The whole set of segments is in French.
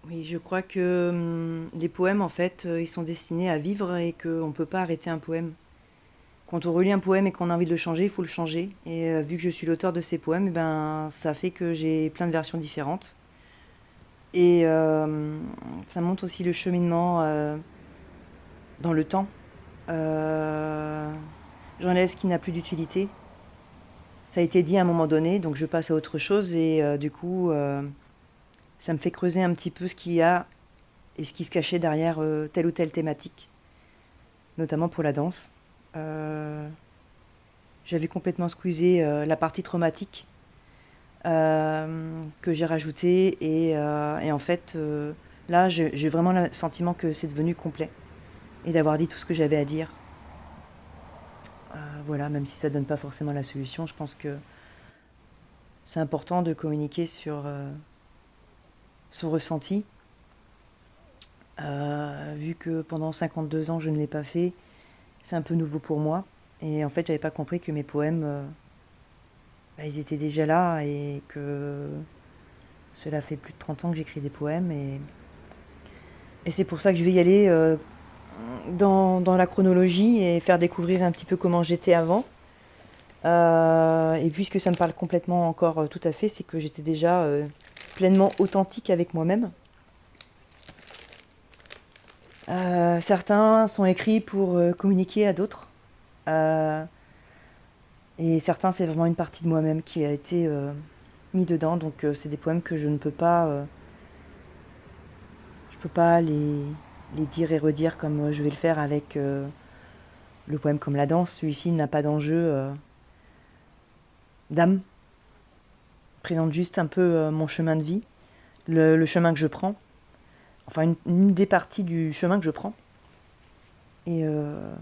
Oui, je crois que les poèmes, en fait, ils sont destinés à vivre et qu'on ne peut pas arrêter un poème. Quand on relit un poème et qu'on a envie de le changer, il faut le changer. Et vu que je suis l'auteur de ces poèmes, eh ben, ça fait que j'ai plein de versions différentes. Et ça montre aussi le cheminement dans le temps. Euh, J'enlève ce qui n'a plus d'utilité. Ça a été dit à un moment donné, donc je passe à autre chose. Et du coup, ça me fait creuser un petit peu ce qu'il y a et ce qui se cachait derrière telle ou telle thématique, notamment pour la danse. Euh, J'avais complètement squeezé la partie traumatique que j'ai rajoutée et en fait, là, j'ai vraiment le sentiment que c'est devenu complet et d'avoir dit tout ce que j'avais à dire. Voilà, même si ça donne pas forcément la solution, je pense que c'est important de communiquer sur son ressenti. Vu que pendant 52 ans je ne l'ai pas fait, c'est un peu nouveau pour moi. Et en fait, j'avais pas compris que mes poèmes, bah, ils étaient déjà là et que cela fait plus de 30 ans que j'écris des poèmes. Et c'est pour ça que je vais y aller dans la chronologie et faire découvrir un petit peu comment j'étais avant. Et puisque ça me parle complètement encore tout à fait, c'est que j'étais déjà pleinement authentique avec moi-même. Certains sont écrits pour communiquer à d'autres. Euh, et certains, c'est vraiment une partie de moi-même qui a été mis dedans. Donc c'est des poèmes que je ne peux pas, je peux pas les dire et redire comme je vais le faire avec le poème comme la danse. Celui-ci n'a pas d'enjeu d'âme. Présente juste un peu mon chemin de vie, le chemin que je prends. Enfin, une des parties du chemin que je prends. Et, euh,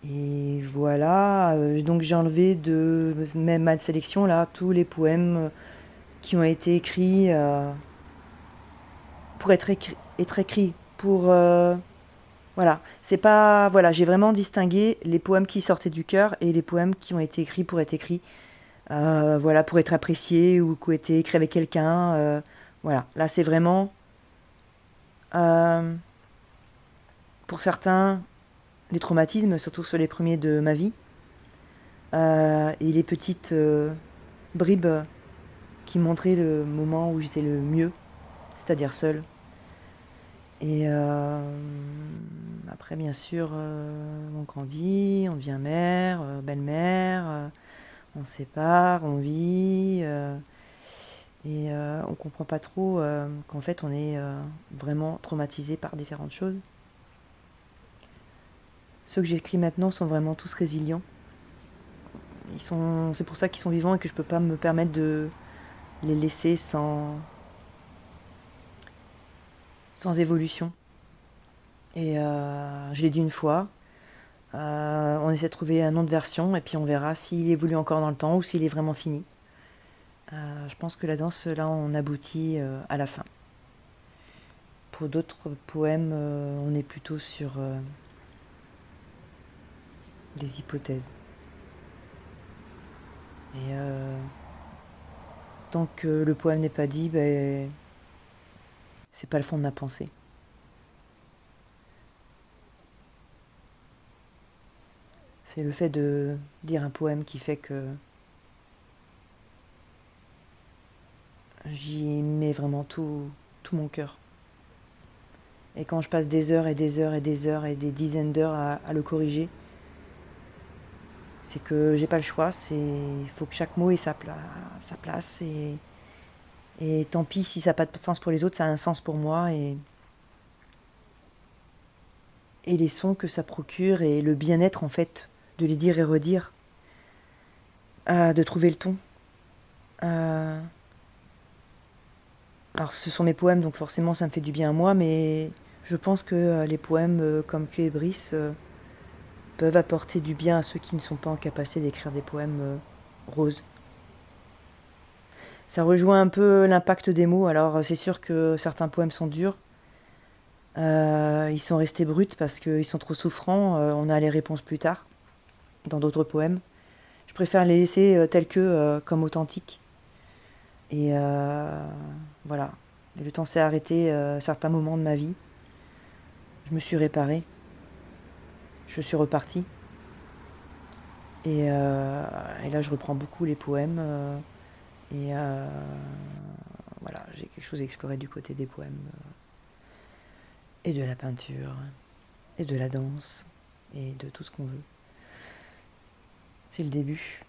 et voilà. Donc j'ai enlevé de même ma sélection là tous les poèmes qui ont été écrits pour être écrits. Pour voilà, c'est pas voilà, j'ai vraiment distingué les poèmes qui sortaient du cœur et les poèmes qui ont été écrits pour être écrits. Voilà, pour être appréciés ou qui ont été écrits avec quelqu'un. Voilà, là c'est vraiment euh, pour certains les traumatismes, surtout sur les premiers de ma vie, et les petites bribes qui montraient le moment où j'étais le mieux, c'est-à-dire seule. Et après, bien sûr, on grandit, on devient mère, belle-mère, on se sépare, on vit, et on comprend pas trop qu'en fait on est vraiment traumatisé par différentes choses. Ceux que j'écris maintenant sont vraiment tous résilients. C'est pour ça qu'ils sont vivants et que je peux pas me permettre de les laisser sans évolution. Et je l'ai dit une fois, on essaie de trouver un nom de version et puis on verra s'il évolue encore dans le temps ou s'il est vraiment fini. Je pense que la danse, là, on aboutit à la fin. Pour d'autres poèmes, on est plutôt sur des hypothèses. Et tant que le poème n'est pas dit, ben, c'est pas le fond de ma pensée. C'est le fait de dire un poème qui fait que j'y mets vraiment tout mon cœur. Et quand je passe des heures et des heures et des heures et des dizaines d'heures à le corriger, c'est que j'ai pas le choix. Il faut que chaque mot ait sa place. Et tant pis si ça n'a pas de sens pour les autres, ça a un sens pour moi. Et les sons que ça procure et le bien-être en fait de les dire et redire, de trouver le ton. Euh, alors ce sont mes poèmes, donc forcément ça me fait du bien à moi, mais je pense que les poèmes comme Que et Brice peuvent apporter du bien à ceux qui ne sont pas en capacité d'écrire des poèmes roses. Ça rejoint un peu l'impact des mots. Alors c'est sûr que certains poèmes sont durs. Ils sont restés bruts parce qu'ils sont trop souffrants. On a les réponses plus tard, dans d'autres poèmes. Je préfère les laisser tels que, comme authentiques. Et voilà. Et le temps s'est arrêté à certains moments de ma vie. Je me suis réparée. Je suis repartie. Et là, je reprends beaucoup les poèmes. Et voilà, j'ai quelque chose à explorer du côté des poèmes. Et de la peinture. Et de la danse. Et de tout ce qu'on veut. C'est le début.